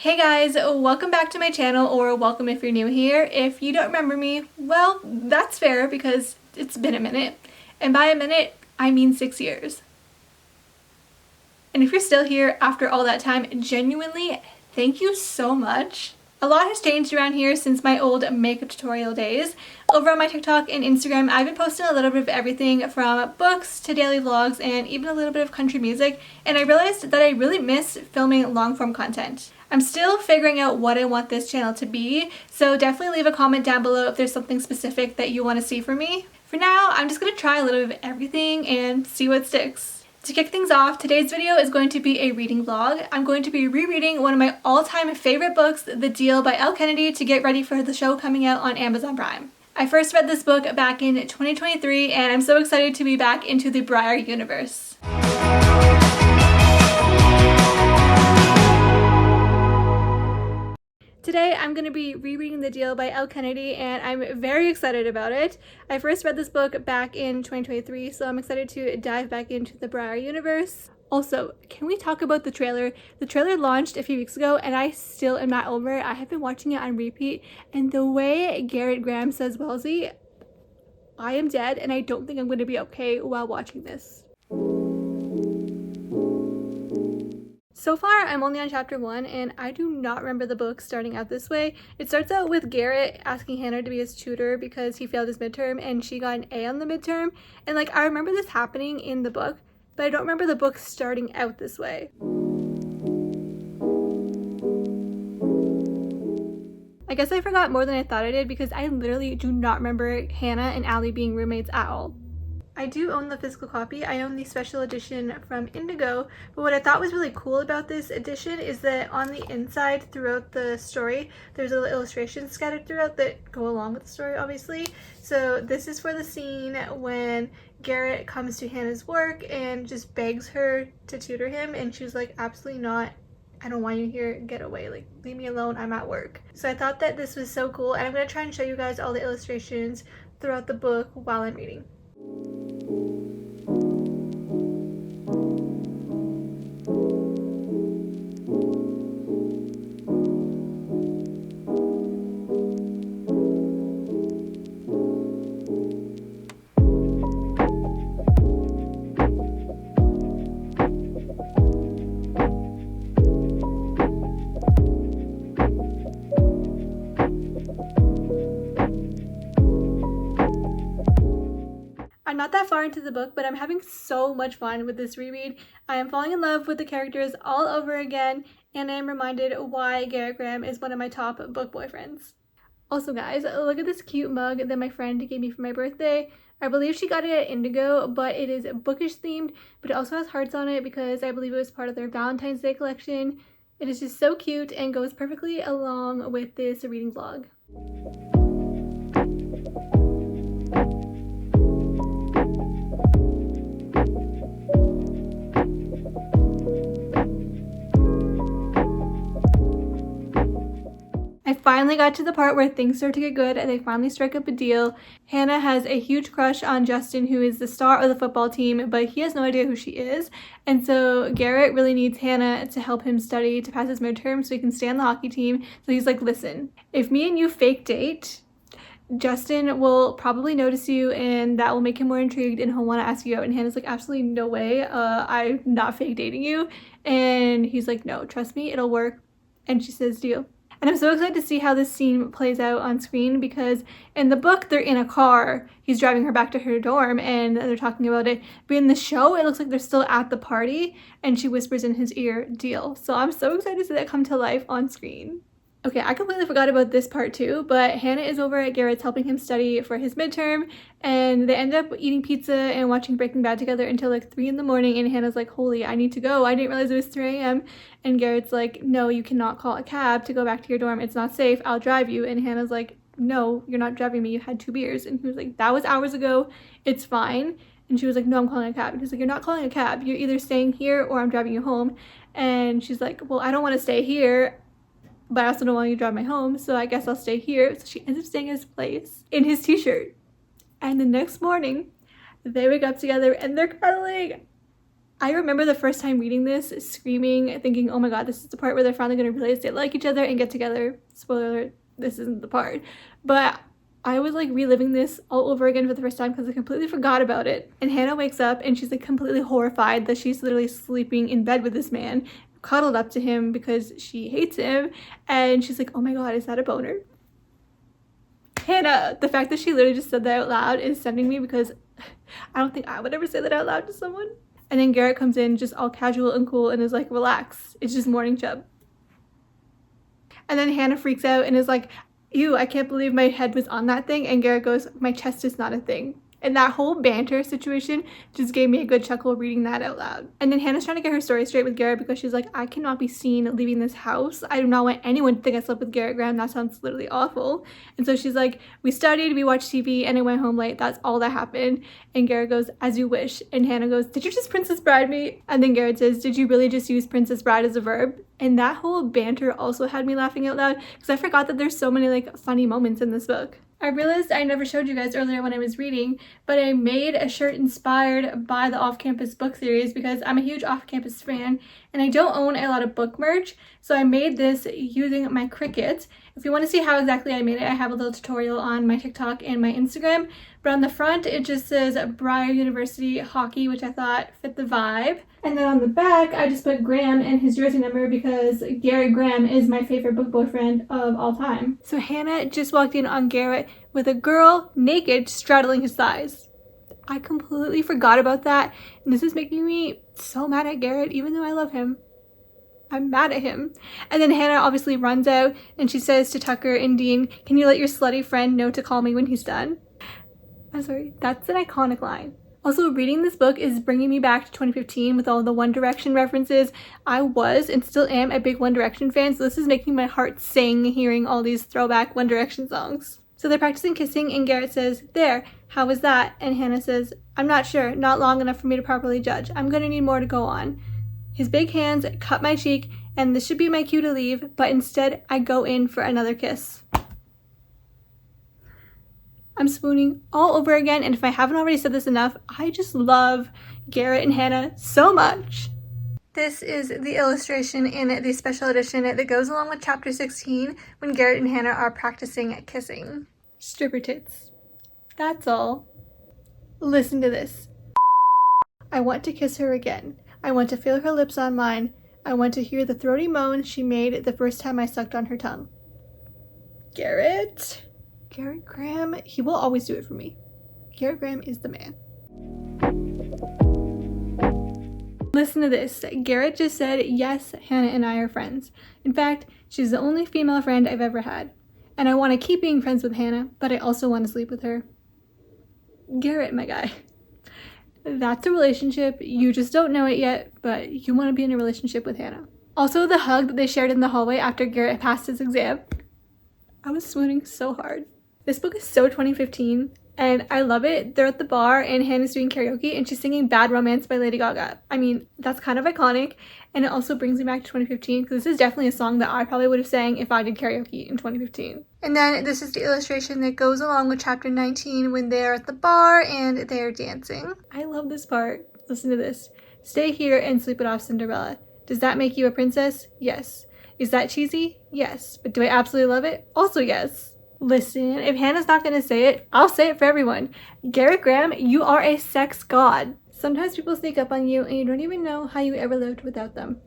Hey guys, welcome back to my channel, or welcome if you're new here. If you don't remember me, well, that's fair because it's been a minute. And by a minute, I mean 6 years. And if you're still here after all that time, genuinely, thank you so much. A lot has changed around here since my old makeup tutorial days. Over on my TikTok and Instagram, I've been posting a little bit of everything from books to daily vlogs and even a little bit of country music, and I realized that I really miss filming long-form content. I'm still figuring out what I want this channel to be, so definitely leave a comment down below if there's something specific that you want to see from me. For now, I'm just going to try a little bit of everything and see what sticks. To kick things off, today's video is going to be a reading vlog. I'm going to be rereading one of my all-time favorite books, The Deal by Elle Kennedy, to get ready for the show coming out on Amazon Prime. I first read this book back in 2023, and I'm so excited to be back into the Briar universe. Today I'm going to be rereading The Deal by Elle Kennedy, and I'm very excited about it. I first read this book back in 2023, so I'm excited to dive back into the Briar universe. Also, can we talk about the trailer? The trailer launched a few weeks ago, and I still am not over it. I have been watching it on repeat, and the way Garrett Graham says Wellesley, I am dead, and I don't think I'm going to be okay while watching this. So far, I'm only on chapter 1, and I do not remember the book starting out this way. It starts out with Garrett asking Hannah to be his tutor because he failed his midterm, and she got an A on the midterm. And I remember this happening in the book, but I don't remember the book starting out this way. I guess I forgot more than I thought I did because I literally do not remember Hannah and Allie being roommates at all. I do own the physical copy. I own the special edition from Indigo, but what I thought was really cool about this edition is that on the inside throughout the story, there's little illustrations scattered throughout that go along with the story, obviously. So this is for the scene when Garrett comes to Hannah's work and just begs her to tutor him, and she's like, absolutely not. I don't want you here, get away, leave me alone, I'm at work. So I thought that this was so cool, and I'm going to try and show you guys all the illustrations throughout the book while I'm reading. I'm not that far into the book, but I'm having so much fun with this reread. I am falling in love with the characters all over again, and I am reminded why Garrett Graham is one of my top book boyfriends. Also guys, look at this cute mug that my friend gave me for my birthday. I believe she got it at Indigo, but it is bookish themed, but it also has hearts on it because I believe it was part of their Valentine's Day collection. It is just so cute and goes perfectly along with this reading vlog. I finally got to the part where things start to get good and they finally strike up a deal. Hannah has a huge crush on Justin, who is the star of the football team, but he has no idea who she is. And so Garrett really needs Hannah to help him study to pass his midterm so he can stay on the hockey team. So he's like, listen, if me and you fake date, Justin will probably notice you and that will make him more intrigued and he'll want to ask you out. And Hannah's like, absolutely no way, I'm not fake dating you. And he's like, no, trust me, it'll work. And she says, deal. And I'm so excited to see how this scene plays out on screen because in the book, they're in a car. He's driving her back to her dorm and they're talking about it. But in the show, it looks like they're still at the party and she whispers in his ear, deal. So I'm so excited to see that come to life on screen. Okay, I completely forgot about this part too, but Hannah is over at Garrett's helping him study for his midterm, and they end up eating pizza and watching Breaking Bad together until 3 in the morning, and Hannah's like, holy, I need to go. I didn't realize it was 3 a.m. And Garrett's like, no, you cannot call a cab to go back to your dorm. It's not safe. I'll drive you. And Hannah's like, no, you're not driving me. You had 2 beers. And he was like, that was hours ago. It's fine. And she was like, no, I'm calling a cab. And he's like, you're not calling a cab. You're either staying here or I'm driving you home. And she's like, well, I don't want to stay here, but I also don't want you to drive me home, so I guess I'll stay here. So she ends up staying at his place in his t-shirt. And the next morning, they wake up together and they're cuddling. I remember the first time reading this, screaming, thinking, oh my god, this is the part where they're finally going to realize they like each other and get together. Spoiler alert, this isn't the part. But I was like reliving this all over again for the first time because I completely forgot about it. And Hannah wakes up and she's like completely horrified that she's literally sleeping in bed with this man, cuddled up to him because she hates him. And she's like, oh my god, is that a boner? Hannah, the fact that she literally just said that out loud is sending me, because I don't think I would ever say that out loud to someone. And then Garrett comes in just all casual and cool and is like, relax, it's just morning chub. And then Hannah freaks out and is like, ew, I can't believe my head was on that thing. And Garrett goes, my chest is not a thing. And that whole banter situation just gave me a good chuckle reading that out loud. And then Hannah's trying to get her story straight with Garrett because she's like, I cannot be seen leaving this house. I do not want anyone to think I slept with Garrett Graham. That sounds literally awful. And so she's like, we studied, we watched TV, and I went home late. That's all that happened. And Garrett goes, as you wish. And Hannah goes, did you just Princess Bride me? And then Garrett says, did you really just use Princess Bride as a verb? And that whole banter also had me laughing out loud because I forgot that there's so many like funny moments in this book. I realized I never showed you guys earlier when I was reading, but I made a shirt inspired by the off-campus book series because I'm a huge off-campus fan and I don't own a lot of book merch, so I made this using my Cricut. If you want to see how exactly I made it, I have a little tutorial on my TikTok and my Instagram, but on the front it just says Briar University Hockey, which I thought fit the vibe. And then on the back, I just put Graham and his jersey number because Garrett Graham is my favorite book boyfriend of all time. So Hannah just walked in on Garrett with a girl naked straddling his thighs. I completely forgot about that, and this is making me so mad at Garrett, even though I love him. I'm mad at him. And then Hannah obviously runs out and she says to Tucker and Dean, can you let your slutty friend know to call me when he's done? I'm sorry, that's an iconic line. Also, reading this book is bringing me back to 2015 with all the One Direction references. I was and still am a big One Direction fan, so this is making my heart sing hearing all these throwback One Direction songs. So they're practicing kissing and Garrett says, there, how was that? And Hannah says, I'm not sure, not long enough for me to properly judge. I'm gonna need more to go on. His big hands cut my cheek and this should be my cue to leave, but instead I go in for another kiss. I'm spooning all over again, and if I haven't already said this enough, I just love Garrett and Hannah so much. This is the illustration in the special edition that goes along with chapter 16 when Garrett and Hannah are practicing kissing. Stripper tits. That's all. Listen to this. I want to kiss her again. I want to feel her lips on mine. I want to hear the throaty moan she made the first time I sucked on her tongue. Garrett Graham, he will always do it for me. Garrett Graham is the man. Listen to this. Garrett just said, yes, Hannah and I are friends. In fact, she's the only female friend I've ever had. And I want to keep being friends with Hannah, but I also want to sleep with her. Garrett, my guy. That's a relationship. You just don't know it yet, but you want to be in a relationship with Hannah. Also, the hug that they shared in the hallway after Garrett passed his exam. I was swooning so hard. This book is so 2015, and I love it. They're at the bar, and Hannah's doing karaoke, and she's singing Bad Romance by Lady Gaga. I mean, that's kind of iconic, and it also brings me back to 2015, because this is definitely a song that I probably would have sang if I did karaoke in 2015. And then this is the illustration that goes along with chapter 19 when they're at the bar and they're dancing. I love this part. Listen to this. Stay here and sleep it off, Cinderella. Does that make you a princess? Yes. Is that cheesy? Yes. But do I absolutely love it? Also yes. Listen, if Hannah's not going to say it, I'll say it for everyone. Garrett Graham, you are a sex god. Sometimes people sneak up on you and you don't even know how you ever lived without them.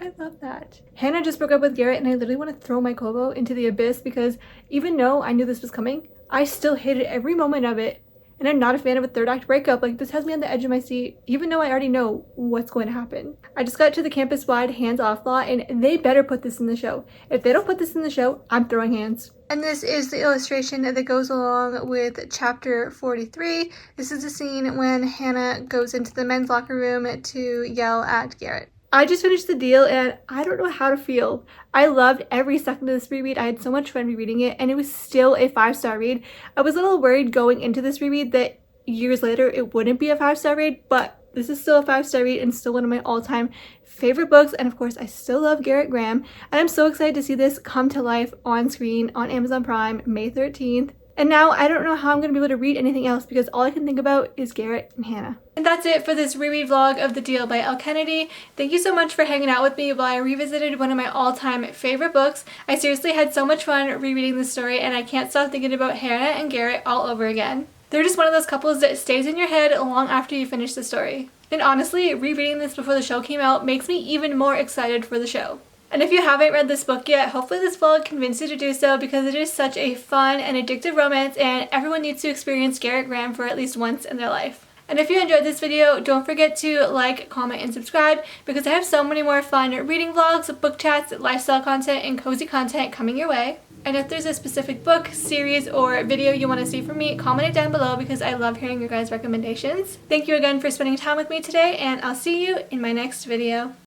I love that. Hannah just broke up with Garrett and I literally want to throw my Kobo into the abyss because even though I knew this was coming, I still hated every moment of it. And I'm not a fan of a third act breakup. Like, this has me on the edge of my seat, even though I already know what's going to happen. I just got to the campus-wide hands-off law, and they better put this in the show. If they don't put this in the show, I'm throwing hands. And this is the illustration that goes along with chapter 43. This is the scene when Hannah goes into the men's locker room to yell at Garrett. I just finished the deal and I don't know how to feel. I loved every second of this reread. I had so much fun rereading it and it was still a 5-star read. I was a little worried going into this reread that years later it wouldn't be a 5-star read, but this is still a 5-star read and still one of my all-time favorite books. And of course, I still love Garrett Graham. And I'm so excited to see this come to life on screen on Amazon Prime May 13th. And now I don't know how I'm going to be able to read anything else because all I can think about is Garrett and Hannah. And that's it for this reread vlog of The Deal by Elle Kennedy. Thank you so much for hanging out with me while I revisited one of my all-time favorite books. I seriously had so much fun rereading this story, and I can't stop thinking about Hannah and Garrett all over again. They're just one of those couples that stays in your head long after you finish the story. And honestly, rereading this before the show came out makes me even more excited for the show. And if you haven't read this book yet, hopefully this vlog convinced you to do so because it is such a fun and addictive romance, and everyone needs to experience Garrett Graham for at least once in their life. And if you enjoyed this video, don't forget to like, comment, and subscribe because I have so many more fun reading vlogs, book chats, lifestyle content, and cozy content coming your way. And if there's a specific book, series, or video you want to see from me, comment it down below because I love hearing your guys' recommendations. Thank you again for spending time with me today, and I'll see you in my next video.